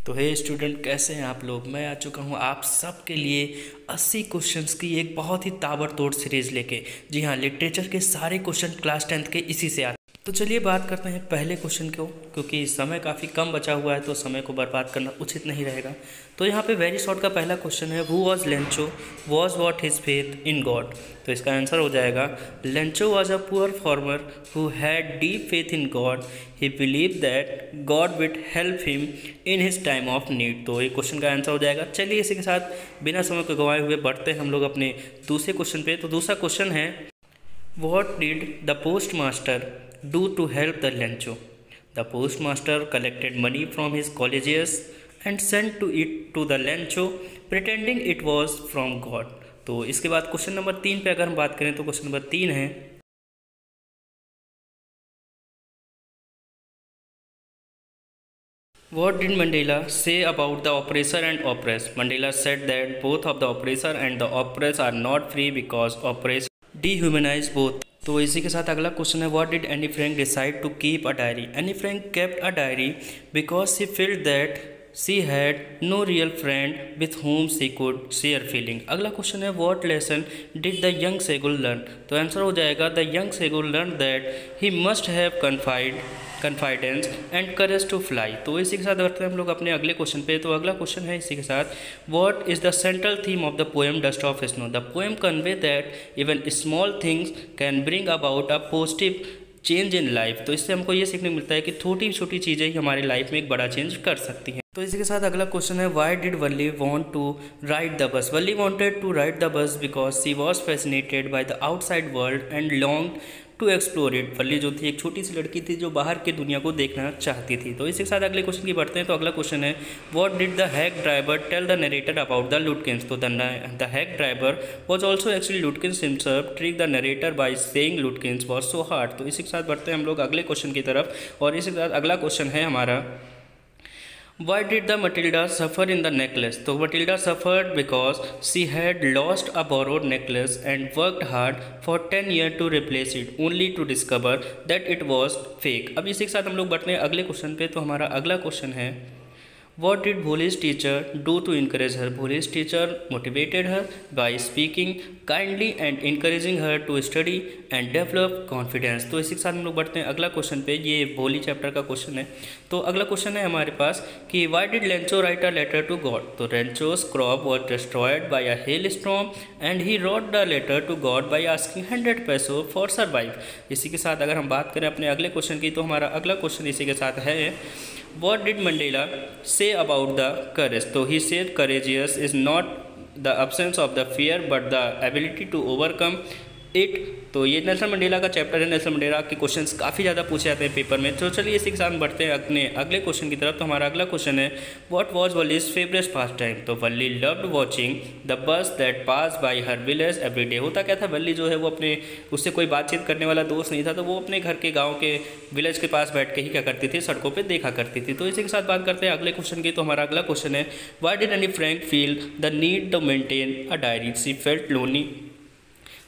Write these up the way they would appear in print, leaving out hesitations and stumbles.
तो हे स्टूडेंट, कैसे हैं आप लोग। मैं आ चुका हूं आप सब के लिए 80 क्वेश्चंस की एक बहुत ही ताबड़तोड़ सीरीज़ लेके। जी हाँ, लिटरेचर के सारे क्वेश्चन क्लास 10th के इसी से आते हैं। तो चलिए बात करते हैं पहले क्वेश्चन को, क्योंकि समय काफ़ी कम बचा हुआ है तो समय को बर्बाद करना उचित नहीं रहेगा। तो यहाँ पे वेरी शॉर्ट का पहला क्वेश्चन है, who was Lencho, was what his faith in God. तो इसका आंसर हो जाएगा, Lencho was a poor farmer who had deep faith in God. He believe that God would help him in his time of need. तो ये question का answer हो जाएगा। चलिए इसी के साथ बिना समय को गंवाए हुए बढ़ते हैं हम लोग अपने दूसरे क्वेश्चन पे। तो दूसरा क्वेश्चन है, what did the post master do to help the Lencho? The postmaster collected money from his colleagues and sent to the Lencho, pretending it was from God. तो इसके बाद क्वेश्चन नंबर 3 पे अगर हम बात करें तो क्वेश्चन नंबर 3 है, What did Mandela say about the oppressor and oppressed? Mandela said that both of the oppressor and the oppressed are not free because oppressed dehumanize both. तो इसी के साथ अगला क्वेश्चन है, what did Anne Frank decide to keep a diary? Anne Frank kept a diary because she felt that she had no real friend with whom she could share feeling. अगला question है, what lesson did the young seagull learn? तो answer हो जाएगा, the young seagull learn that he must have confidence and courage to fly. तो इसी के साथ बढ़ते हैं हम लोग अपने अगले क्वेश्चन पे। तो अगला क्वेश्चन है इसी के साथ, what is the central theme of the poem dust of snow? The poem convey that even small things can bring about a positive change in life. तो इससे हमको ये सीखने को मिलता है कि छोटी छोटी चीज़ें ही हमारी लाइफ में एक बड़ा चेंज कर सकती हैं। तो इसी के साथ अगला क्वेश्चन है, why did Valli want to ride the bus? Valli wanted to ride the bus because she was fascinated by the outside world and long to explore it. Valli जो थी एक छोटी सी लड़की थी जो बाहर की दुनिया को देखना चाहती थी। तो इसी के साथ अगले क्वेश्चन की बढ़ते हैं। तो अगला क्वेश्चन है, what did the hack driver tell the narrator about the Lutkins? तो the hack driver was also actually Lutkins himself, trick the narrator by saying Lutkins was so hard. तो इसी के साथ बढ़ते हैं हम लोग अगले क्वेश्चन की तरफ। और इसी के साथ अगला क्वेश्चन है हमारा, Why did the Matilda suffer in the necklace? तो Matilda suffered because she had lost a borrowed necklace and worked hard for 10 years to replace it, only to discover that it was fake. अब इसी के साथ हम लोग बढ़ते हैं अगले क्वेश्चन पे। तो हमारा अगला क्वेश्चन है, What did Bholi's teacher do to encourage her? Bholi's teacher motivated her by speaking kindly and encouraging her to study and develop confidence. तो इसी के साथ हम लोग बढ़ते हैं अगला क्वेश्चन पे। ये भोली चैप्टर का क्वेश्चन है। तो अगला क्वेश्चन है हमारे पास कि Why did Lencho write a letter to God? तो Lencho's crop was destroyed by a hailstorm and he wrote the letter to God by asking 100 peso for survive. इसी के साथ अगर हम बात करें अपने अगले क्वेश्चन की, तो हमारा अगला क्वेश्चन इसी के साथ है, What did Mandela say about the courage? तो he said courageous is not the absence of the fear but the ability to overcome it. तो ये नेल्सन मंडेला का चैप्टर है। नेल्सन मंडेला के क्वेश्चंस काफ़ी ज़्यादा पूछे जाते हैं पेपर में। तो चलिए इसी के साथ बढ़ते हैं अपने अगले क्वेश्चन की तरफ। तो हमारा अगला क्वेश्चन है, what was Valli's favourite pastime? तो Valli loved watching the bus that pass by her village every day. होता क्या था, वल्ली जो है वो अपने उससे कोई बातचीत करने वाला दोस्त नहीं था, तो वो अपने घर के गाँव के विलेज के पास बैठ के ही क्या करती थी, सड़कों पर देखा करती थी। तो इसी के साथ बात करते हैं अगले क्वेश्चन की। तो हमारा अगला क्वेश्चन है, why did Anne Frank feel the need to maintain a diary?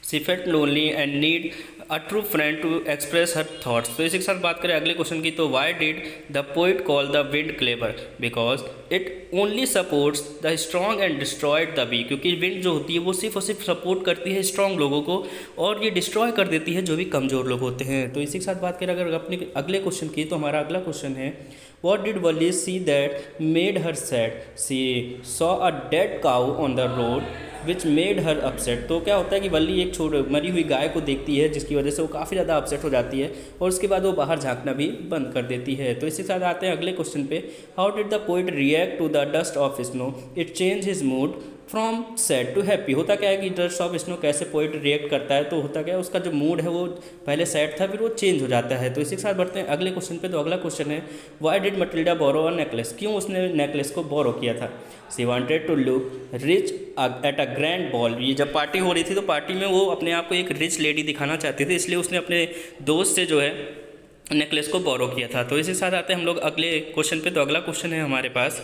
She felt lonely and need a true friend to express her thoughts. तो इसी के साथ बात करें अगले क्वेश्चन की। तो why did the poet call the wind clever? Because it only supports the strong and destroyed the weak. क्योंकि विंड जो होती है वो सिर्फ और सिर्फ सपोर्ट करती है स्ट्रॉन्ग लोगों को और ये डिस्ट्रॉय कर देती है जो भी कमज़ोर लोग होते हैं। तो इसी के साथ बात करें अगर अपने अगले क्वेश्चन की, तो हमारा अगला क्वेश्चन है, What did Valli see that made her sad? She saw a dead cow on the road which made her upset. तो क्या होता है कि वल्ली एक मरी हुई गाय को देखती है जिसकी वजह से वो काफ़ी ज़्यादा अपसेट हो जाती है और उसके बाद वो बाहर झांकना भी बंद कर देती है। तो इसी के साथ आते हैं अगले क्वेश्चन पे, how did the poet react to the dust of snow? It change his mood from sad to happy. होता क्या है कि डस्ट ऑफ स्नो कैसे पोइट रिएक्ट करता है, तो होता क्या है उसका जो मूड है वो पहले सैड था फिर वो चेंज हो जाता है। तो इसी के साथ बढ़ते हैं अगले क्वेश्चन पे। तो अगला क्वेश्चन है, why did Matilda borrow a necklace? क्यों उसने नेकलेस को बोरो किया था? She wanted to look rich at a grand ball. ये जब पार्टी हो रही थी तो पार्टी में वो अपने आप को एक रिच लेडी दिखाना चाहती थी, इसलिए उसने अपने दोस्त से जो है नेकलेस को बोरो किया था। तो इसी के साथ आते हैं हम लोग अगले क्वेश्चन पे। तो अगला क्वेश्चन है हमारे पास,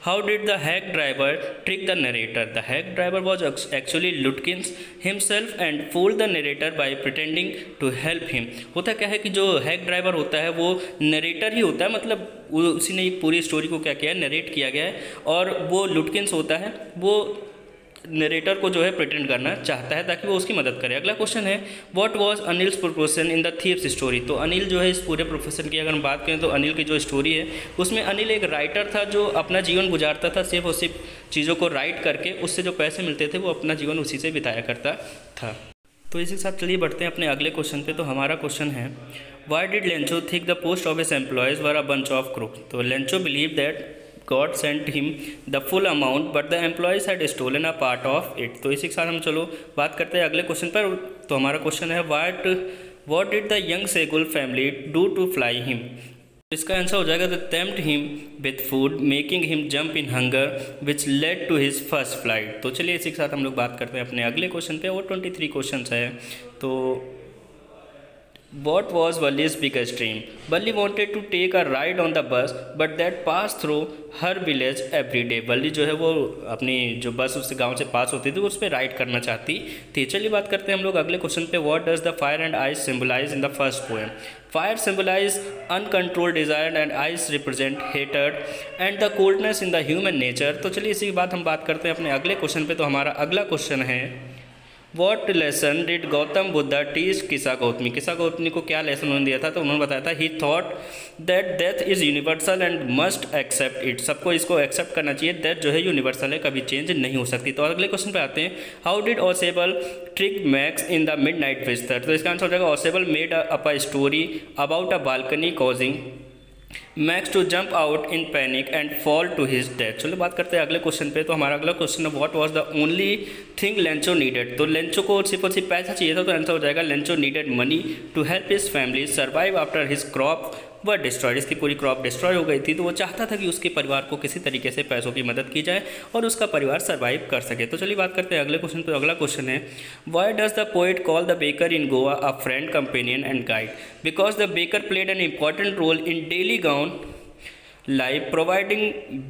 how did the hack driver trick the narrator? The hack driver was actually Lutkins himself and fool the narrator by pretending to help him. होता क्या है कि जो हैक ड्राइवर होता है वो नरेटर ही होता है, मतलब उसी ने पूरी स्टोरी को क्या किया है, नरेट किया गया है, और वो लुटकिंस होता है, वो नरेटर को जो है प्रिटेंड करना चाहता है ताकि वो उसकी मदद करे। अगला क्वेश्चन है, what was Anil's profession in the thieves story? तो अनिल जो है इस पूरे प्रोफेशन की अगर हम बात करें तो अनिल की जो स्टोरी है उसमें अनिल एक राइटर था जो अपना जीवन गुजारता था सिर्फ और सिर्फ चीज़ों को राइट करके, उससे जो पैसे मिलते थे वो अपना जीवन उसी से बिताया करता था। तो इसी के साथ चलिए बढ़ते हैं अपने अगले क्वेश्चन पे। तो हमारा क्वेश्चन है, why did Lencho think the post office employees were a bunch of crook? तो Lencho believe that God sent him the full amount but the employees had stolen a part of it। तो इसी के साथ हम चलो बात करते हैं अगले क्वेश्चन पर। तो हमारा क्वेश्चन है, what did the young Segul family do to fly him? इसका आंसर हो जाएगा, they tempt him with food making him jump in hunger which led to his first flight। तो चलिए इसी के साथ हम लोग बात करते हैं अपने अगले क्वेश्चन पे। और 23 क्वेश्चन है। तो What was Valli's biggest dream? Valli wanted to take a ride on the bus, but that passed through her village every day। वल्ली जो है वो अपनी जो बस उससे गांव से पास होती थी उस पर राइड करना चाहती थी। चलिए बात करते हैं हम लोग अगले क्वेश्चन पे। What does the fire and ice symbolize in the first poem? Fire symbolize uncontrolled desire and ice represent hatred and the coldness in the human nature। तो चलिए इसी के बाद हम बात करते हैं अपने अगले क्वेश्चन पे। तो हमारा अगला क्वेश्चन है, What lesson did Gautam Buddha teach किसा गौतमी? किसा गौतमी को क्या लेसन उन्होंने दिया था? तो उन्होंने बताया था, he thought that death is universal and must accept it। सबको इसको एक्सेप्ट करना चाहिए, डेथ जो है यूनिवर्सल है, कभी चेंज नहीं हो सकती। तो अगले क्वेश्चन पे आते हैं, how did Ausable trick Max in the midnight visitor? तो इसका आंसर हो जाएगा, Ausable made up a story about a balcony causing Max to jump out in panic and fall to his death. चलो बात करते हैं अगले क्वेश्चन पे। तो हमारा अगला क्वेश्चन है, what was the only thing Lencho needed? तो लेंचो को सिर्फ और सिर्फ पैसा चाहिए था। तो आंसर हो जाएगा, Lencho needed money to help his family survive after his crop were destroyed. इसकी पूरी क्रॉप डिस्ट्रॉय हो गई थी, तो वो चाहता था कि उसके परिवार को किसी तरीके से पैसों की मदद की जाए और उसका परिवार सर्वाइव कर सके। तो चलिए बात करते हैं अगले क्वेश्चन पे। अगला क्वेश्चन है, why does the poet call the baker in Goa a friend companion and guide? Because the baker played an important role in daily Goan life providing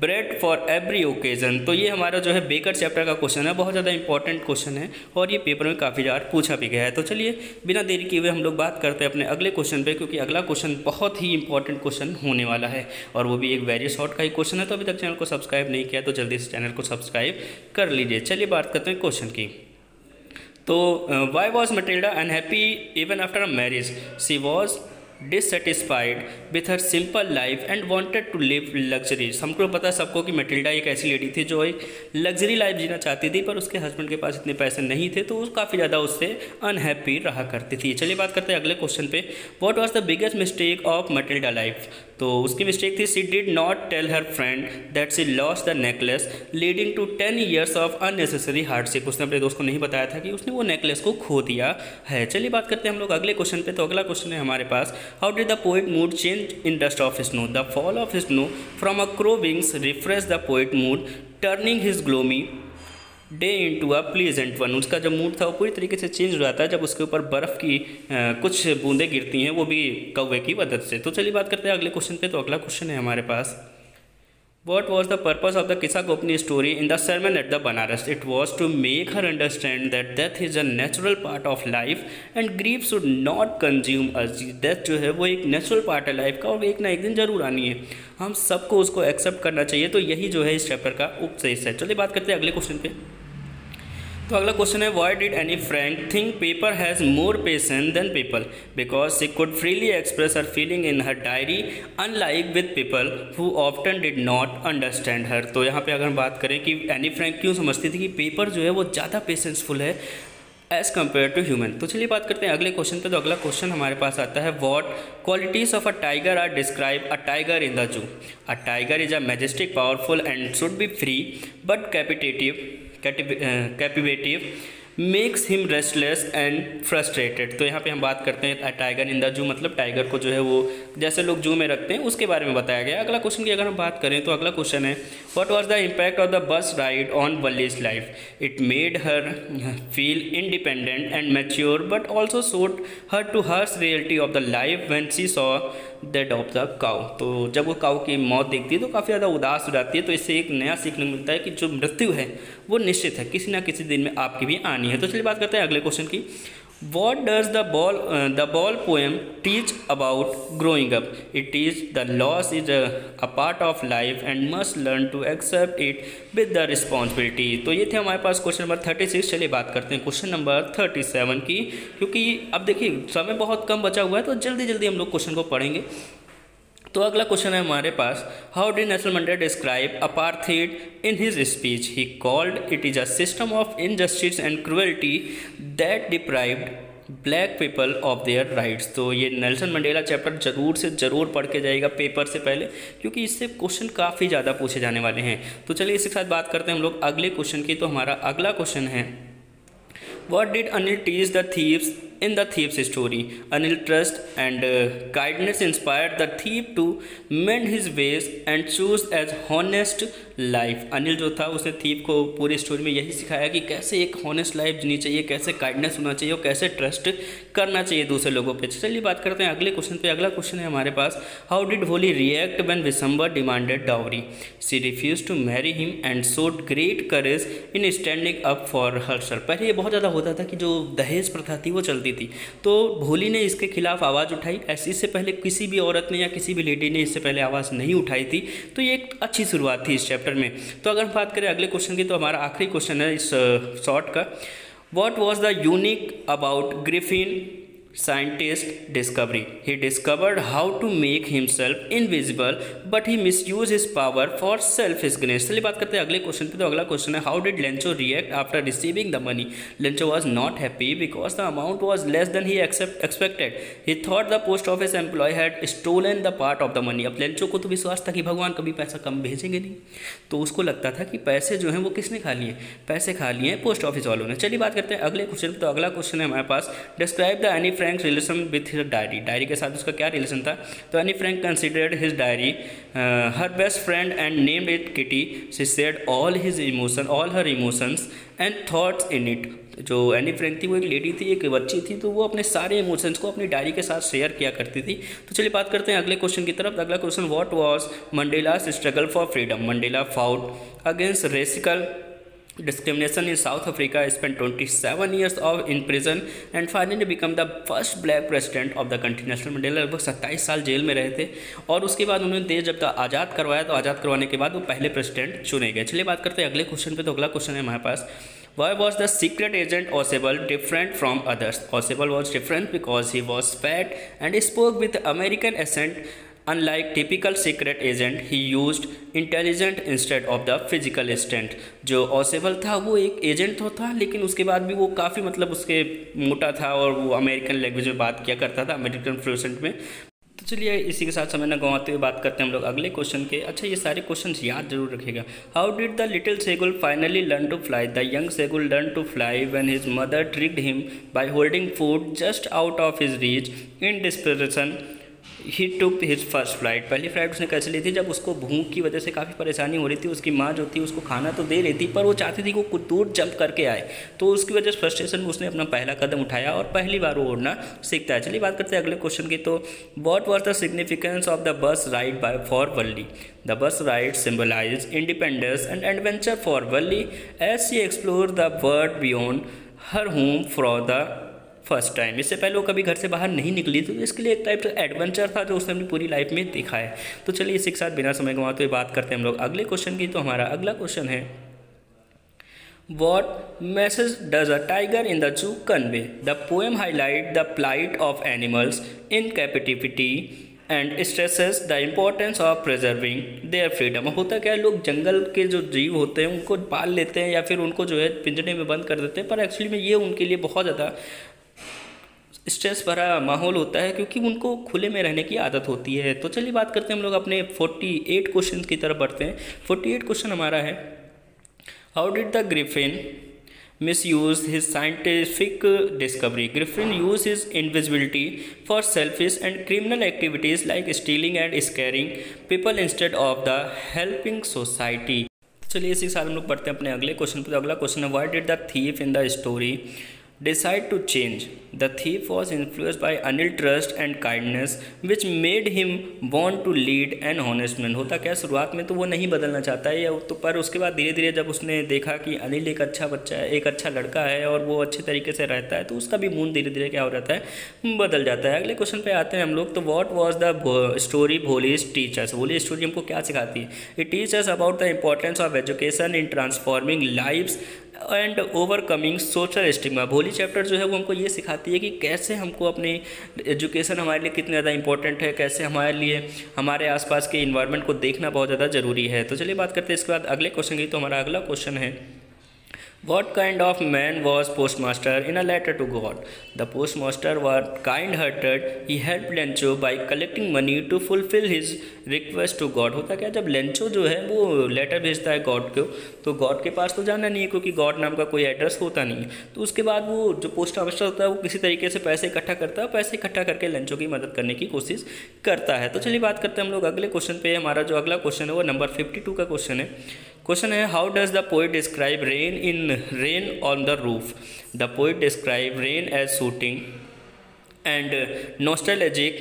bread for every occasion. तो ये हमारा जो है बेकर चैप्टर का question है, बहुत ज़्यादा important question है और ये पेपर में काफ़ी ज़्यादा पूछा भी गया है। तो चलिए बिना देरी किए हुए हम लोग बात करते हैं अपने अगले क्वेश्चन पे, क्योंकि अगला क्वेश्चन बहुत ही इंपॉर्टेंट क्वेश्चन होने वाला है और वो भी एक वेरी शॉर्ट का ही क्वेश्चन है। तो अभी तक चैनल को सब्सक्राइब नहीं किया तो जल्दी से चैनल को सब्सक्राइब कर लीजिए। चलिए बात करते हैं क्वेश्चन की। तो why was Matilda unhappy even after a marriage? She was dissatisfied with her simple life and wanted to live luxuries. हमको पता है सबको कि मटिल्डा एक ऐसी लेडी थी जो एक लग्जरी लाइफ जीना चाहती थी, पर उसके हस्बैंड के पास इतने पैसे नहीं थे तो वो काफ़ी ज़्यादा उससे अनहैप्पी रहा करती थी। चलिए बात करते हैं अगले क्वेश्चन पे। What was the biggest mistake of Matilda life? तो उसकी मिस्टेक थी, she did not tell her friend that she lost the necklace leading to 10 years of unnecessary hardship. उसने अपने दोस्त को नहीं बताया था कि उसने वो नेकलेस को खो दिया है। चलिए बात करते हैं हम लोग अगले क्वेश्चन पे। तो अगला क्वेश्चन है हमारे पास, how did the poet mood change in dust of snow? The fall of snow from a crow wings refresh the poet mood turning his gloomy day into a pleasant one. उसका जो mood था वो पूरी तरीके से change हो जाता है जब उसके ऊपर बर्फ़ की कुछ बूंदें गिरती हैं, वो भी कौवे की मदद से। तो चलिए बात करते हैं अगले क्वेश्चन पे। तो अगला क्वेश्चन है हमारे पास, What was the purpose of the Kissa Gopni story in the sermon at the Banaras? It was to make her understand that death is a natural part of life and grief should not consume us। Death जो है वो एक natural part है life का और एक ना एक दिन जरूर आनी है, हम सबको उसको एक्सेप्ट करना चाहिए। तो यही जो है इस चैप्टर का उपदेश है। चलिए बात करते हैं अगले क्वेश्चन पे। तो अगला क्वेश्चन है, why did Anne Frank think paper has more patience than people? Because she could freely express her feeling in her diary unlike with people who often did not understand her. तो यहाँ पे अगर हम बात करें कि Anne Frank क्यों समझती थी कि पेपर जो है वो ज़्यादा पेशेंसफुल है एज़ कम्पेयर टू ह्यूमन। तो चलिए बात करते हैं अगले क्वेश्चन पे। तो अगला क्वेश्चन हमारे पास आता है, what qualities of a tiger are describe a tiger in the zoo? A tiger is a majestic powerful and should be free but captivity makes him restless and frustrated. तो यहाँ पे हम बात करते हैं टाइगर इन द जू, मतलब tiger को जो है वो जैसे लोग जू में रखते हैं उसके बारे में बताया गया। अगला क्वेश्चन की अगर हम बात करें तो अगला क्वेश्चन है what was the impact of the bus ride on Valli's life? It made her feel independent and mature but also showed her to harsh reality of the life when she saw that of the cow. तो जब वो cow की मौत देखती है तो काफ़ी ज़्यादा उदास हो जाती है। तो इससे एक नया सीखने को मिलता है कि जो मृत्यु है वो निश्चित है, किसी ना किसी दिन में आपकी भी आनी है। तो चलिए बात करते हैं अगले क्वेश्चन की। What does the ball poem teach about growing up? It teaches the loss is a part of life and must learn to accept it with the responsibility। तो ये थे हमारे पास क्वेश्चन नंबर 36। चलिए बात करते हैं क्वेश्चन नंबर 37 की, क्योंकि अब देखिए समय बहुत कम बचा हुआ है तो जल्दी जल्दी हम लोग क्वेश्चन को पढ़ेंगे। तो अगला क्वेश्चन है हमारे पास, how did Nelson Mandela describe apartheid in his speech? He called it is a system of injustice and cruelty that deprived black people of their rights. तो ये नेल्सन मंडेला चैप्टर जरूर से ज़रूर पढ़ के जाइएगा पेपर से पहले, क्योंकि इससे क्वेश्चन काफ़ी ज़्यादा पूछे जाने वाले हैं। तो चलिए इसके साथ बात करते हैं हम लोग अगले क्वेश्चन की। तो हमारा अगला क्वेश्चन है, What did Anil teach the thieves in the thief's story? Anil trust and kindness inspired the thief to mend his ways and choose as honest life। Anil जो था उसने थीप को पूरी स्टोरी में यही सिखाया कि कैसे एक हॉनेस्ट लाइफ जीनी चाहिए, कैसे काइंडनेस होना चाहिए और कैसे ट्रस्ट करना चाहिए दूसरे लोगों पे। चलिए बात करते हैं अगले क्वेश्चन पे। अगला क्वेश्चन है हमारे पास, how did Holi react when Vishambar demanded dowry? She refuse to marry him and showed great courage in standing up for herself. पहले ये बहुत ज़्यादा होता था कि जो दहेज प्रथा थी वो चलती थी, तो भोली ने इसके खिलाफ आवाज़ उठाई। ऐसे इससे पहले किसी भी औरत ने या किसी भी लेडी ने इससे पहले आवाज़ नहीं उठाई थी। तो ये एक अच्छी शुरुआत थी इस चैप्टर में। तो अगर हम बात करें अगले क्वेश्चन की, तो हमारा आखिरी क्वेश्चन है इस शॉर्ट का, what was the unique about Griffin scientist discovery? He discovered how to make himself invisible but he misused his power for selfishness। चलिए बात करते हैं अगले क्वेश्चन पे। तो अगला क्वेश्चन है, how did Lencho react after receiving the money? Lencho was not happy because the amount was less than he expected। He thought the post office employee had stolen the part of the money। अब Lencho को तो विश्वास था कि भगवान कभी पैसा कम भेजेंगे नहीं, तो उसको लगता था कि पैसे जो हैं वो किसने खा लिए, पैसे खा लिए हैं पोस्ट ऑफिस वालों ने। चलिए बात करते हैं अगले क्वेश्चन पे। तो अगला क्वेश्चन है हमारे पास, describe the Anne Frank relation with his diary. Diary के साथ उसका क्या रिलेशन था? तो Anne Frank considered his diary her best friend and named it Kitty. She shared all her emotions and thoughts in it. जो Anne Frank थी वो एक लेडी थी, एक बच्ची थी, तो वो अपने सारे इमोशंस को अपनी डायरी के साथ शेयर किया करती थी। तो चलिए बात करते हैं अगले क्वेश्चन की तरफ। अगला question, what was Mandela's struggle for freedom? Mandela fought against racial discrimination in South Africa, spent 27 years in prison and finally become the first black president of the country। Nelson Mandela लगभग 27 साल jail में रहे थे और उसके बाद उन्होंने देश जब आज़ाद करवाया तो आज़ाद करवाने के बाद वो पहले प्रेसिडेंट चुने गए। चलिए बात करते हैं अगले क्वेश्चन पे। तो अगला क्वेश्चन है हमारे पास, Why was the secret agent Oswald different from others? Oswald was different because he was fat and spoke with American accent। Unlike typical secret agent, he used intelligence instead of the physical strength। जो Ausable था वो एक agent तो था, लेकिन उसके बाद भी वो काफ़ी मतलब उसके मोटा था और वो अमेरिकन लैंग्वेज में बात किया करता था, अमेरिकन फ्लुएंट में। तो चलिए इसी के साथ समय न गंवाते हुए बात करते हैं हम लोग अगले क्वेश्चन के। अच्छा, ये सारे क्वेश्चन याद जरूर रखिएगा। How did the little seagull finally learn to fly? The young seagull learn to fly when his mother tricked him by holding food just out of his reach. In desperation he took his first flight. पहली flight उसने कैसे ली थी? जब उसको भूख की वजह से काफ़ी परेशानी हो रही थी। उसकी माँ जो थी उसको खाना तो दे रही थी, पर वो चाहती थी कि वो कुछ दूर जंप करके आए, तो उसकी वजह से फ्रस्ट्रेशन में उसने अपना पहला कदम उठाया और पहली बार वो उड़ना सीखता है। चलिए बात करते हैं अगले क्वेश्चन की। तो what was the significance of the bus ride by for Valli? The bus ride symbolise independence and adventure for Valli as she explore the world beyond her home for the first time. इससे पहले वो कभी घर से बाहर नहीं निकली, तो इसके लिए एक टाइप का एडवेंचर था जो उसने अपनी पूरी लाइफ में देखा है। तो चलिए इसी के साथ बिना समय गंवाते हुए बात करते हैं हम लोग अगले क्वेश्चन की। तो हमारा अगला क्वेश्चन है, what message does a tiger in the zoo convey? The poem highlight the plight of animals in captivity and stresses the importance of preserving their freedom. होता क्या है, लोग जंगल के जो जीव होते हैं उनको पाल लेते हैं या फिर उनको जो है पिंजरे में बंद कर देते हैं, पर एक्चुअली में ये उनके लिए बहुत ज़्यादा स्ट्रेस भरा माहौल होता है क्योंकि उनको खुले में रहने की आदत होती है। तो चलिए बात करते हैं हम लोग अपने 48 क्वेश्चन की तरफ बढ़ते हैं। 48 क्वेश्चन हमारा है, how did the Griffin misused his scientific discovery. Griffin used his invisibility for selfish and criminal activities like stealing and scaring people instead of the helping society. चलिए इसी के साथ हम लोग पढ़ते हैं अपने अगले क्वेश्चन पर। अगला क्वेश्चन है, why did the thief in the story decide to change? The thief was influenced by Anil trust and kindness which made him want to lead an honest man. होता क्या, शुरुआत में तो वो नहीं बदलना चाहता है या तो, पर उसके बाद धीरे धीरे जब उसने देखा कि अनिल एक अच्छा बच्चा है, एक अच्छा लड़का है और वो अच्छे तरीके से रहता है, तो उसका भी मूड धीरे धीरे क्या हो जाता है, बदल जाता है। अगले क्वेश्चन पे आते हैं हम लोग। तो what was the story Bholi's teachers? भोली स्टोरी हमको क्या सिखाती है? It teachers about the importance of education in transforming lives and overcoming social stigma. भोली चैप्टर जो है वो हमको ये सिखाती है कि कैसे हमको अपनी एजुकेशन हमारे लिए कितनी ज़्यादा इंपॉर्टेंट है, कैसे हमारे लिए हमारे आसपास के इन्वायरमेंट को देखना बहुत ज़्यादा ज़रूरी है। तो चलिए बात करते हैं इसके बाद अगले क्वेश्चन की। तो हमारा अगला क्वेश्चन है, What kind of man was postmaster in a letter to God? The postmaster was kind-hearted. He helped Lencho by collecting money to fulfill his request to God. होता क्या, जब लेंचो जो है वो लेटर भेजता है गॉड को, तो गॉड के पास तो जाना नहीं है क्योंकि गॉड नाम का कोई एड्रेस होता नहीं है। तो उसके बाद वो जो पोस्ट मास्टर होता है वो किसी तरीके से पैसे इकट्ठा करता है, पैसे इकट्ठा करके लेंचो की मदद करने की कोशिश करता है। तो चलिए बात करते हैं हम लोग अगले क्वेश्चन पे। हमारा जो अगला क्वेश्चन है वो नंबर 52 का क्वेश्चन है। क्वेश्चन है, how does the poet describe rain on the roof? The poet describe rain as soothing and nostalgic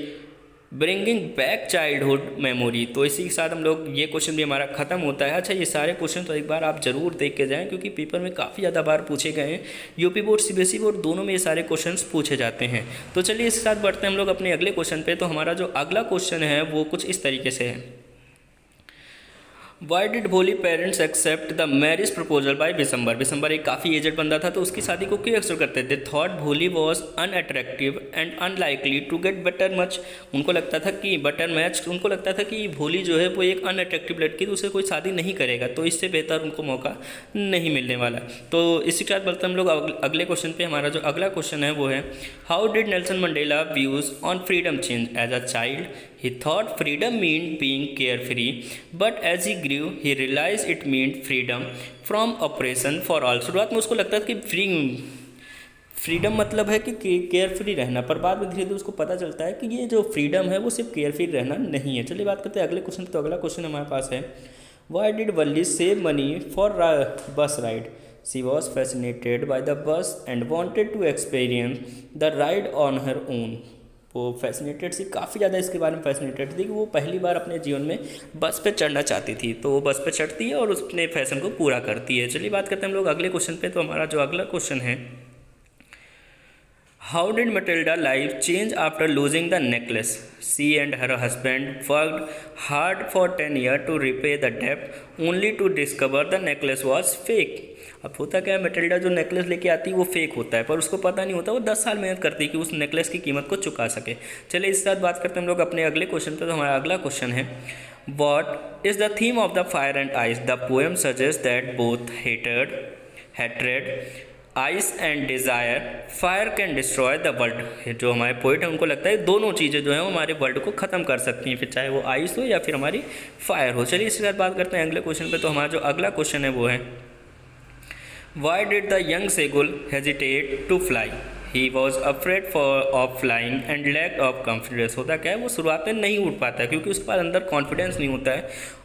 bringing back childhood memory. तो इसी के साथ हम लोग ये क्वेश्चन भी हमारा खत्म होता है। अच्छा, ये सारे क्वेश्चन तो एक बार आप जरूर देख के जाएं क्योंकि पेपर में काफ़ी ज़्यादा बार पूछे गए हैं। यूपी बोर्ड, सीबीएसई बोर्ड दोनों में ये सारे क्वेश्चन पूछे जाते हैं। तो चलिए इसके साथ बढ़ते हैं हम लोग अपने अगले क्वेश्चन पे। तो हमारा जो अगला क्वेश्चन है वो कुछ इस तरीके से है, Why did Bholi parents accept the marriage proposal by Bishamber? Bishamber एक काफ़ी एजेड बंदा था, तो उसकी शादी को क्यों एक्सेप्ट करते थे? Thought Bholi was unattractive and unlikely to get better match. उनको लगता था कि उनको लगता था कि भोली जो है वो एक अनअट्रैक्टिव लड़की, तो उसे कोई शादी नहीं करेगा, तो इससे बेहतर उनको मौका नहीं मिलने वाला। तो इसी के साथ बढ़ते हम लोग अगले क्वेश्चन पे। हमारा जो अगला क्वेश्चन है वो है, how did Nelson Mandela views on freedom change? As a child he thought freedom meant being carefree, but as he grew he realized it meant freedom from oppression for all. शुरुआत में उसको लगता था कि freedom मतलब है कि carefree रहना, पर बाद में धीरे धीरे उसको पता चलता है कि ये जो फ्रीडम है वो सिर्फ केयरफ्री रहना नहीं है। चलिए बात करते हैं अगले क्वेश्चन। तो अगला क्वेश्चन हमारे पास है, why did Valli save money for बस ride? She was fascinated by the bus and wanted to experience the ride on her own. वो फैसिनेटेड सी, काफ़ी ज़्यादा इसके बारे में फैसिनेटेड थी कि वो पहली बार अपने जीवन में बस पे चढ़ना चाहती थी। तो वो बस पे चढ़ती है और उसने फैशन को पूरा करती है। चलिए बात करते हैं हम लोग अगले क्वेश्चन पे। तो हमारा जो अगला क्वेश्चन है, how did Matilda life change after losing the necklace? She and her husband worked hard for 10 years to repay the डेब्ट only to discover the necklace was fake. अब होता क्या है, मटिल्डा जो नेकलेस लेके आती है वो फेक होता है, पर उसको पता नहीं होता। वो 10 साल मेहनत करती है कि उस नेकलेस की कीमत को चुका सके। चलिए इस साथ बात करते हैं हम लोग अपने अगले क्वेश्चन पर। तो हमारा अगला क्वेश्चन है, what is the theme of the fire and ice? The poem suggest that both hatred ice and desire fire can destroy the world. जो हमारे पोइट हैं उनको लगता है दोनों चीज़ें जो हैं वो हमारे वर्ल्ड को ख़त्म कर सकती हैं, फिर चाहे वो आइस हो या फिर हमारी फायर हो। चलिए इसके साथ बात करते हैं अगले क्वेश्चन पे। तो हमारा जो अगला क्वेश्चन है वो है, Why did the young seagull hesitate to fly? He was afraid of flying and lacked of confidence. होता क्या है, वो शुरुआत में नहीं उड़ पाता है क्योंकि उसके पास अंदर कॉन्फिडेंस नहीं होता है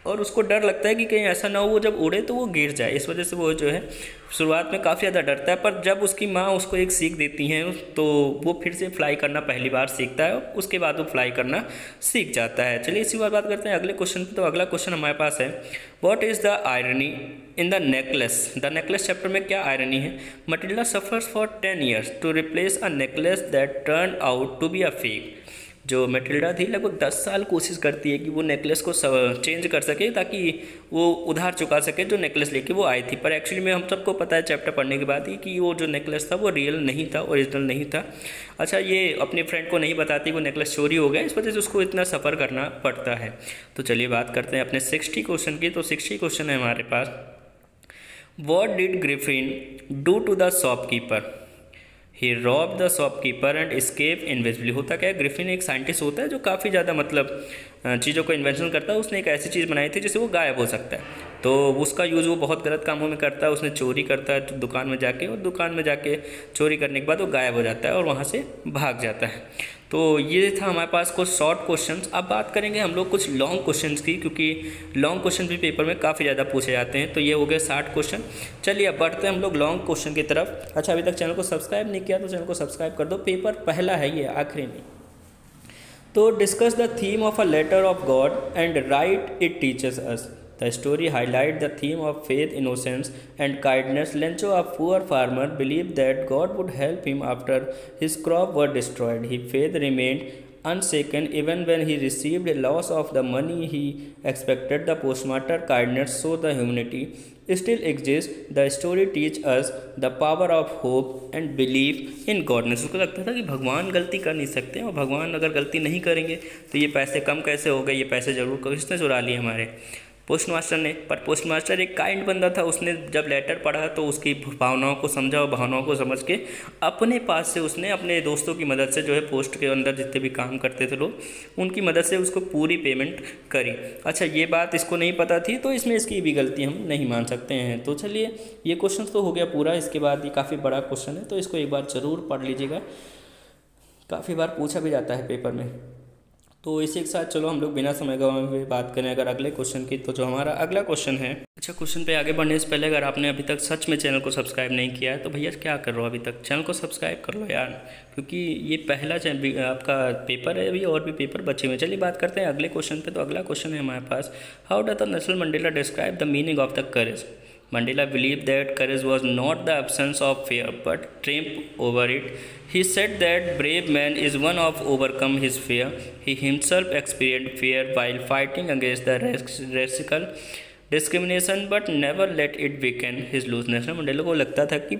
और उसको डर लगता है कि कहीं ऐसा ना हो वो जब उड़े तो वो गिर जाए। इस वजह से वो जो है शुरुआत में काफ़ी ज़्यादा डरता है, पर जब उसकी माँ उसको एक सीख देती हैं तो वो फिर से फ्लाई करना पहली बार सीखता है, उसके बाद वो फ्लाई करना सीख जाता है। चलिए इसी बार बात करते हैं अगले क्वेश्चन पर। तो अगला क्वेश्चन हमारे पास है, what is the irony in the necklace? The necklace chapter में क्या आयरनी है? Matilda suffers for 10 years to replace a necklace that turn out to be a fake. जो मटिल्डा थी लगभग 10 साल कोशिश करती है कि वो नेकलेस को चेंज कर सके ताकि वो उधार चुका सके जो नेकलेस लेके वो आई थी। पर एक्चुअली में हम सबको पता है चैप्टर पढ़ने के बाद ही कि वो जो नेकलेस था वो रियल नहीं था, ओरिजिनल नहीं था। अच्छा, ये अपने फ्रेंड को नहीं बताती वो नेकलेस चोरी हो गया, इस वजह से उसको इतना सफ़र करना पड़ता है। तो चलिए बात करते हैं अपने 60 क्वेश्चन की। तो 60 क्वेश्चन है हमारे पास, what did Griffin do to the shopkeeper? He rob the shopkeeper and escape invisibly. होता क्या है, ग्रिफिन एक साइंटिस्ट होता है जो काफ़ी ज़्यादा मतलब चीज़ों को इन्वेंशन करता है। उसने एक ऐसी चीज़ बनाई थी जिससे वो गायब हो सकता है। तो उसका यूज़ वो बहुत गलत कामों में करता है, उसने चोरी करता है तो दुकान में जाके, और दुकान में जाके चोरी करने के बाद वो गायब हो जाता है और वहाँ से भाग जाता है। तो ये था हमारे पास कुछ शॉर्ट क्वेश्चंस। अब बात करेंगे हम लोग कुछ लॉन्ग क्वेश्चंस की, क्योंकि लॉन्ग क्वेश्चन भी पेपर में काफ़ी ज़्यादा पूछे जाते हैं। तो ये हो गए 60 क्वेश्चन। चलिए अब बढ़ते हैं हम लोग लॉन्ग क्वेश्चन की तरफ। अच्छा, अभी तक चैनल को सब्सक्राइब नहीं किया तो चैनल को सब्सक्राइब कर दो, पेपर पहला है ये, आखिरी में। तो discuss the theme of a letter of God and write it teachers us. The story highlights the theme of faith, innocence, and kindness. Lencho, a poor farmer, believed that God would help him after his crop were destroyed. His faith remained unshaken even when he received a loss of the money he expected. The postmortem kindness so the humanity still exists. The story teaches us the power of hope and belief in godness. उसको लगता था कि भगवान गलती कर नहीं सकते, और भगवान अगर गलती नहीं करेंगे तो ये पैसे कम कैसे हो गए, ये पैसे ज़रूर किसने चुरा लिए हमारे पोस्ट मास्टर ने। पर पोस्ट मास्टर एक काइंड बंदा था, उसने जब लेटर पढ़ा तो उसकी भावनाओं को समझा, और भावनाओं को समझ के अपने पास से उसने अपने दोस्तों की मदद से, जो है पोस्ट के अंदर जितने भी काम करते थे लोग, उनकी मदद से उसको पूरी पेमेंट करी। अच्छा, ये बात इसको नहीं पता थी, तो इसमें इसकी भी गलती हम नहीं मान सकते हैं। तो चलिए, ये क्वेश्चन तो हो गया पूरा। इसके बाद ये काफ़ी बड़ा क्वेश्चन है, तो इसको एक बार ज़रूर पढ़ लीजिएगा, काफ़ी बार पूछा भी जाता है पेपर में। तो इसी के साथ चलो हम लोग बिना समय गंवाए बात करें अगर अगले क्वेश्चन की। तो जो हमारा अगला क्वेश्चन है, अच्छा, क्वेश्चन पे आगे बढ़ने से पहले अगर आपने अभी तक सच में चैनल को सब्सक्राइब नहीं किया है तो भैया क्या कर रहे हो, अभी तक चैनल को सब्सक्राइब कर लो यार, क्योंकि ये पहला आपका पेपर है, अभी और भी पेपर बचे हुए हैं। चलिए बात करते हैं अगले क्वेश्चन पे। तो अगला क्वेश्चन है हमारे पास, how does the Nelson Mandela describe the meaning of the courage. Mandela believed that courage was not the absence of fear but triumph over it. He said that brave man is one of overcome his fear. He himself experienced fear while fighting against the racial discrimination but never let it weaken his looseness. Mandela को लगता था कि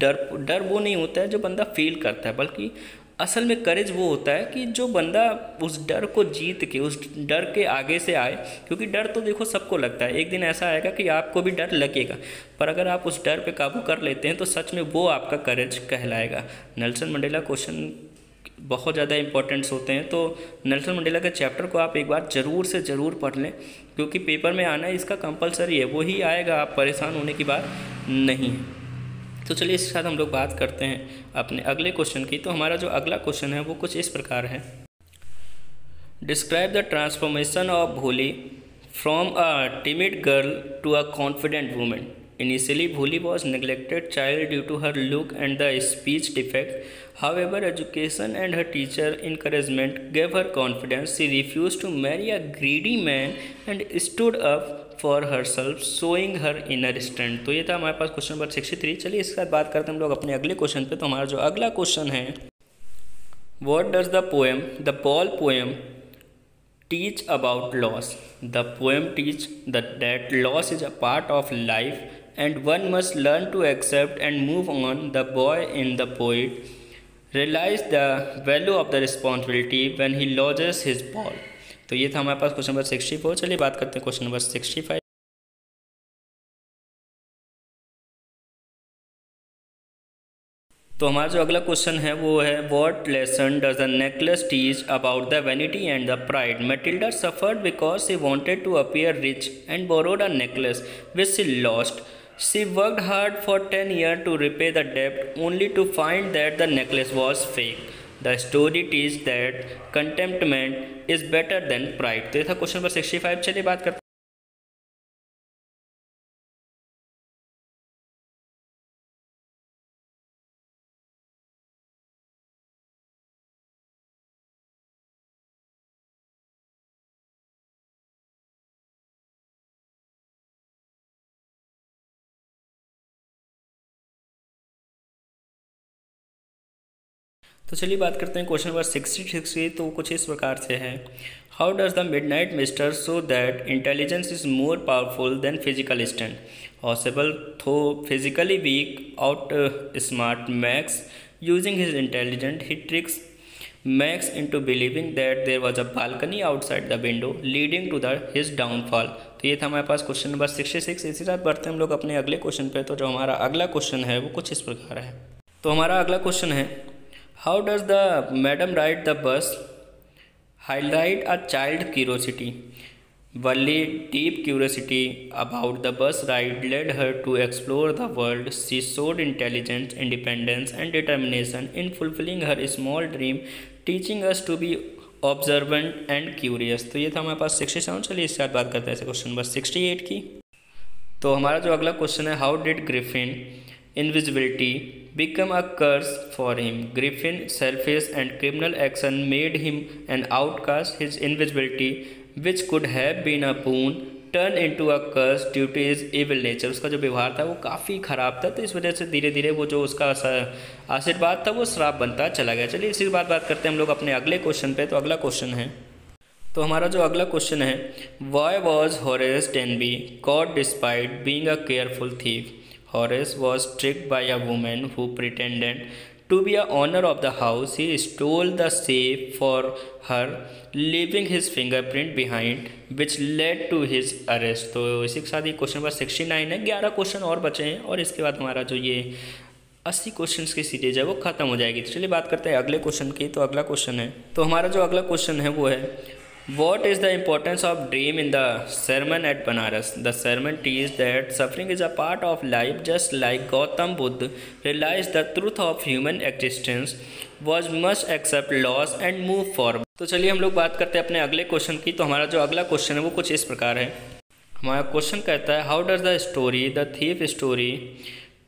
डर वो नहीं होता है जो बंदा फील करता है, बल्कि असल में करेज वो होता है कि जो बंदा उस डर को जीत के, उस डर के आगे से आए। क्योंकि डर तो देखो सबको लगता है, एक दिन ऐसा आएगा कि आपको भी डर लगेगा, पर अगर आप उस डर पे काबू कर लेते हैं तो सच में वो आपका करेज कहलाएगा। नेल्सन मंडेला क्वेश्चन बहुत ज़्यादा इंपॉर्टेंट्स होते हैं, तो नेल्सन मंडेला के चैप्टर को आप एक बार ज़रूर से ज़रूर पढ़ लें, क्योंकि पेपर में आना इसका कंपलसरी है, वो ही आएगा, आप परेशान होने की बात नहीं है। तो चलिए इसके साथ हम लोग बात करते हैं अपने अगले क्वेश्चन की। तो हमारा जो अगला क्वेश्चन है वो कुछ इस प्रकार है, describe the transformation of Bholi from a timid girl to a confident women. Initially, Bholi was neglected child due to her look and the speech defect. However, education and her teacher encouragement gave her confidence. She refused to marry a greedy man and stood up for herself, showing her inner strength. तो ये था हमारे पास question number 63। चलिए इसके साथ बात करते हैं हम लोग अपने अगले क्वेश्चन पे। तो हमारा जो अगला क्वेश्चन है, What does the poem, the ball poem, teach about loss? The poem teach that loss is a part of life and one must learn to accept and move on. The boy in the poet realized the value of the responsibility when he loses his ball. तो ये था हमारे पास question number 64। चलिए बात करते हैं question number 65। तो हमारा जो अगला क्वेश्चन है वो है, what lesson does the necklace teach about the vanity and the pride. Matilda suffered because she wanted to appear rich and borrowed a necklace which she lost. She worked hard for 10 years to repay the debt only to find that the necklace was fake. The story teaches that contentment is better than pride. तो ये था question number 65। चलिए बात करते हैं। तो चलिए बात करते हैं क्वेश्चन नंबर 66 की। तो कुछ इस प्रकार से है, how does the midnight visitor show that intelligence is more powerful than physical strength. Ausable though physically weak outsmart Max using his intelligent he tricks Max into believing that there was a balcony outside the window leading to his downfall. तो ये था हमारे पास question number 66। इसी साथ बढ़ते हैं हम लोग अपने अगले क्वेश्चन पे। तो जो हमारा अगला क्वेश्चन है वो कुछ इस प्रकार है। तो हमारा अगला क्वेश्चन है, how does the madam ride the बस highlight a child curiosity. Wally, deep curiosity about the bus ride led her to explore the world. She showed intelligence, independence, and determination in fulfilling her small dream, teaching us to be observant and curious. तो ये था हमारे पास 67। चलिए इसके बाद बात करते हैं क्वेश्चन नंबर 68 की। तो हमारा जो अगला क्वेश्चन है, how did Griffin invisibility become a curse for him? Griffin selfish and criminal action made him an outcast. His invisibility, which could have been a boon, turned into a curse due to his evil nature. उसका जो व्यवहार था वो काफ़ी ख़राब था, तो इस वजह से धीरे धीरे वो जो उसका आशीर्वाद था वो श्राप बनता चला गया। चलिए इसी के बाद बात करते हैं हम लोग अपने अगले क्वेश्चन पे। तो अगला क्वेश्चन है, तो हमारा जो अगला क्वेश्चन है, why was Horace Denby caught despite being a careful thief? Horace was tricked by a woman who pretended to be a owner of the house. He stole the safe for her, leaving his fingerprint behind, which led to his arrest. तो इसी के साथ ये question number 69 है। 11 question और बचे हैं और इसके बाद हमारा जो ये 80 क्वेश्चन की सीरीज है वो खत्म हो जाएगी। तो चलिए बात करते हैं अगले क्वेश्चन की। तो अगला क्वेश्चन है, तो हमारा जो अगला क्वेश्चन है वो है, What is the importance of dream in the sermon at Banaras? The sermon teaches that suffering is a part of life, just like Gautam Buddha realized the truth of human existence was must accept loss and move forward. तो चलिए हम लोग बात करते हैं अपने अगले question की। तो हमारा जो अगला क्वेश्चन है वो कुछ इस प्रकार है। हमारा क्वेश्चन कहता है, how does the story the thief story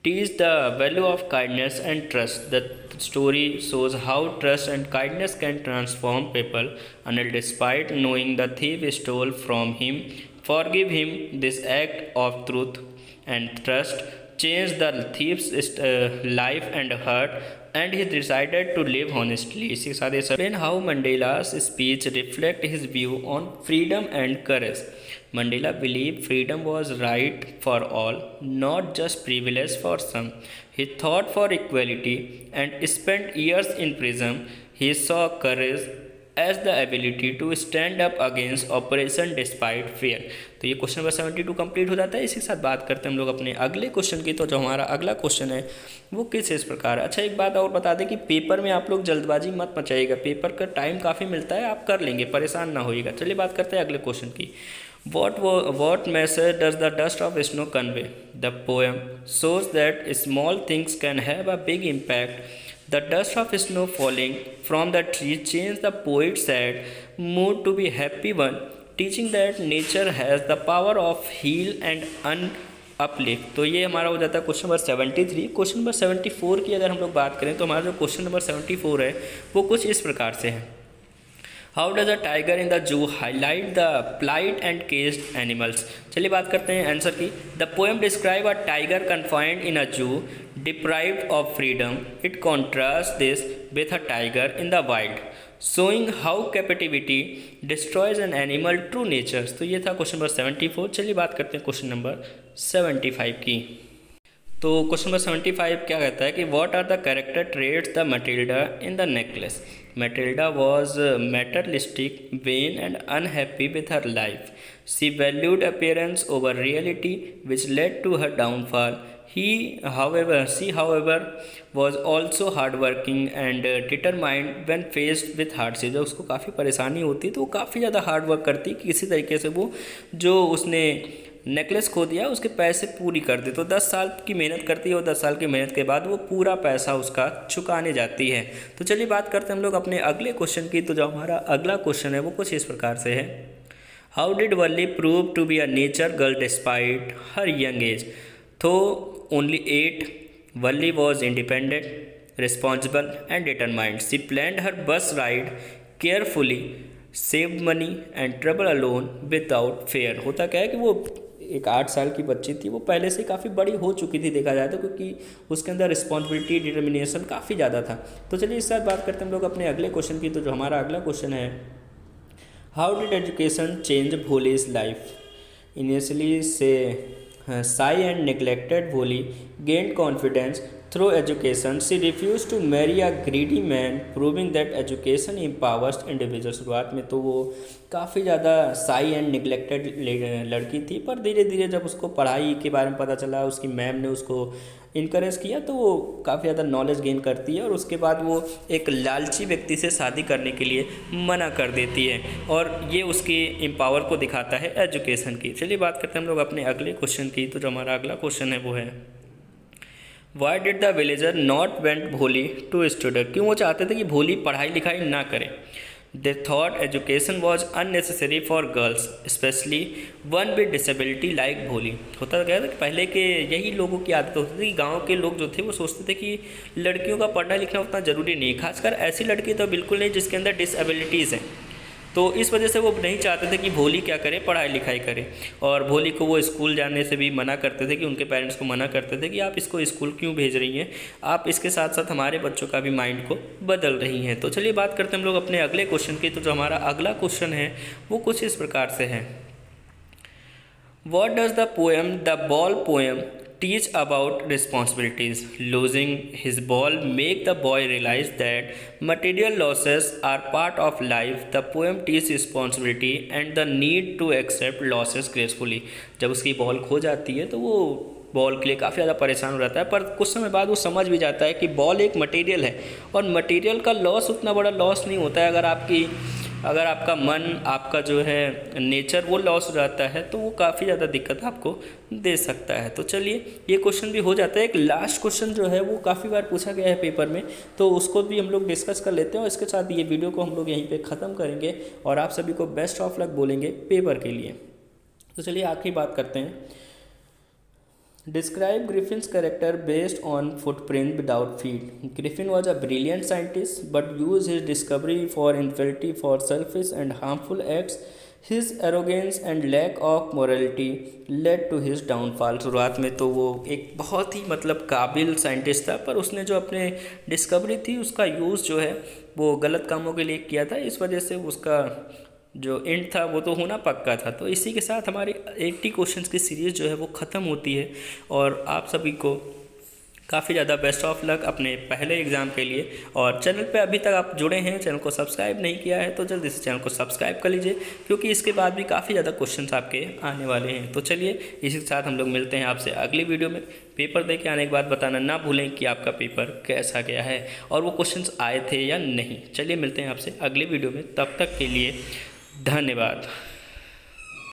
teach the value of kindness and trust? The story shows how trust and kindness can transform people. And despite knowing the thief stole from him, forgive him. This act of truth and trust changed the thief's life and heart, and he decided to live honestly. इसी के साथ explain how Mandela's speech reflect his view on freedom and courage. Mandela believed freedom was right for all, not just privilege for some. He fought for equality and spent years in prison. He saw courage as the ability to stand up against oppression despite fear. तो ये question number 72 complete हो जाता है। इसी के साथ बात करते हैं हम लोग अपने अगले क्वेश्चन की। तो जो हमारा अगला क्वेश्चन है वो किस इस प्रकार है। अच्छा एक बात और बता दें कि पेपर में आप लोग जल्दबाजी मत मचाइएगा, पेपर का टाइम काफ़ी मिलता है, आप कर लेंगे, परेशान ना होइएगा। चलिए बात करते हैं अगले क्वेश्चन की। What message does the dust of snow convey? The poem shows that small things can have a big impact. The dust of snow falling from the tree changed the poet's sad mood to be happy one, teaching that nature has the power of heal and uplift. तो ये हमारा हो जाता है question number 73। Question number 74 की अगर हम लोग बात करें तो हमारा जो क्वेश्चन नंबर 74 है वो कुछ इस प्रकार से है। How does a tiger in the zoo highlight the plight and caged animals? चलिए बात करते हैं आंसर की। The poem describe a tiger confined in a zoo, deprived of freedom. It contrasts this with a tiger in the wild, showing how captivity destroys an animal true nature. तो ये था question number 74। चलिए बात करते हैं question number 75 की। तो question number 75 क्या कहता है कि what are the character traits the Matilda in the necklace? Matilda was materialistic, vain, and unhappy with her life. She valued appearance over reality, which led to her downfall. She, however, was also hardworking and determined when faced with hardship. जब उसको काफ़ी परेशानी होती तो वो काफ़ी ज़्यादा hard work करती कि किसी तरीके से वो जो उसने नेकलेस खो दिया उसके पैसे पूरी कर दे। तो 10 साल की मेहनत करती है और 10 साल की मेहनत के बाद वो पूरा पैसा उसका चुकाने जाती है। तो चलिए बात करते हैं हम लोग अपने अगले क्वेश्चन की। तो जो हमारा अगला क्वेश्चन है वो कुछ इस प्रकार से है, how did Valli prove to be a mature girl despite her young age? तो only 8, Valli was independent, responsible and determined. She planned her bus ride carefully, saved money and travel alone without fear. होता क्या है कि वो एक 8 साल की बच्ची थी, वो पहले से काफ़ी बड़ी हो चुकी थी देखा जाए तो, क्योंकि उसके अंदर रिस्पॉन्सिबिलिटी डिटर्मिनेशन काफ़ी ज़्यादा था. तो चलिए इस साथ बात करते हैं हम लोग अपने अगले क्वेश्चन की. तो जो हमारा अगला क्वेश्चन है, how did education change Bholi's life? Initially से shy and neglected Bholi gained confidence through education. She refused to marry a greedy man, proving that education empowers individuals. शुरुआत में तो वो काफ़ी ज़्यादा साई एंड निगलेक्टेड लड़की थी, पर धीरे धीरे जब उसको पढ़ाई के बारे में पता चला, उसकी मैम ने उसको इनकरेज किया, तो वो काफ़ी ज़्यादा नॉलेज गेन करती है और उसके बाद वो एक लालची व्यक्ति से शादी करने के लिए मना कर देती है, और ये उसकी एम्पावर को दिखाता है एजुकेशन की। चलिए बात करते हैं हम लोग अपने अगले क्वेश्चन की। तो जो हमारा अगला क्वेश्चन है वो है, why did the villager not went भोली टू स्टडी? क्यों वो चाहते थे कि भोली पढ़ाई लिखाई ना करे? They thought education was unnecessary for girls, especially one with disability like भोली। होता क्या था कि पहले के यही लोगों की आदत होती थी कि गांव के लोग जो थे वो सोचते थे कि लड़कियों का पढ़ना लिखना उतना ज़रूरी नहीं है, खासकर ऐसी लड़की तो बिल्कुल नहीं जिसके अंदर डिसेबिलिटीज़ हैं। तो इस वजह से वो नहीं चाहते थे कि भोली क्या करे, पढ़ाई लिखाई करे, और भोली को वो स्कूल जाने से भी मना करते थे, कि उनके पेरेंट्स को मना करते थे कि आप इसको स्कूल क्यों भेज रही हैं, आप इसके साथ साथ हमारे बच्चों का भी माइंड को बदल रही हैं। तो चलिए बात करते हैं हम लोग अपने अगले क्वेश्चन की। तो जो हमारा अगला क्वेश्चन है वो कुछ इस प्रकार से है, what does the poem the ball poem teach about responsibilities? Losing his ball make the boy realize that material losses are part of life. The poem teaches responsibility and the need to accept losses gracefully. जब उसकी ball खो जाती है तो वो ball के लिए काफ़ी ज़्यादा परेशान हो जाता है, पर कुछ समय बाद वो समझ भी जाता है कि बॉल एक मटेरियल है और मटेरियल का लॉस उतना बड़ा लॉस नहीं होता है। अगर आपका मन, आपका जो है नेचर वो लॉस हो जाता है तो वो काफ़ी ज़्यादा दिक्कत आपको दे सकता है। तो चलिए ये क्वेश्चन भी हो जाता है। एक लास्ट क्वेश्चन जो है वो काफ़ी बार पूछा गया है पेपर में, तो उसको भी हम लोग डिस्कस कर लेते हैं और इसके साथ ये वीडियो को हम लोग यहीं पे ख़त्म करेंगे और आप सभी को बेस्ट ऑफ लक बोलेंगे पेपर के लिए। तो चलिए आखिरी बात करते हैं। Describe Griffin's character based on footprint without feet. Griffin was a brilliant scientist but used his discovery for infidelity, for selfish and harmful acts. His arrogance and lack of morality led to his downfall. शुरुआत में तो वो एक बहुत ही काबिल scientist था, पर उसने जो अपने डिस्कवरी थी उसका यूज़ जो है वो गलत कामों के लिए किया था, इस वजह से उसका जो एंड था वो तो होना पक्का था। तो इसी के साथ हमारी 80 क्वेश्चंस की सीरीज़ जो है वो ख़त्म होती है और आप सभी को काफ़ी ज़्यादा बेस्ट ऑफ लक अपने पहले एग्ज़ाम के लिए। और चैनल पे अभी तक आप जुड़े हैं, चैनल को सब्सक्राइब नहीं किया है तो जल्दी से चैनल को सब्सक्राइब कर लीजिए, क्योंकि इसके बाद भी काफ़ी ज़्यादा क्वेश्चंस आपके आने वाले हैं। तो चलिए इसी के साथ हम लोग मिलते हैं आपसे अगली वीडियो में। पेपर दे के आने के बाद बताना ना भूलें कि आपका पेपर कैसा गया है और वो क्वेश्चंस आए थे या नहीं। चलिए मिलते हैं आपसे अगली वीडियो में, तब तक के लिए धन्यवाद।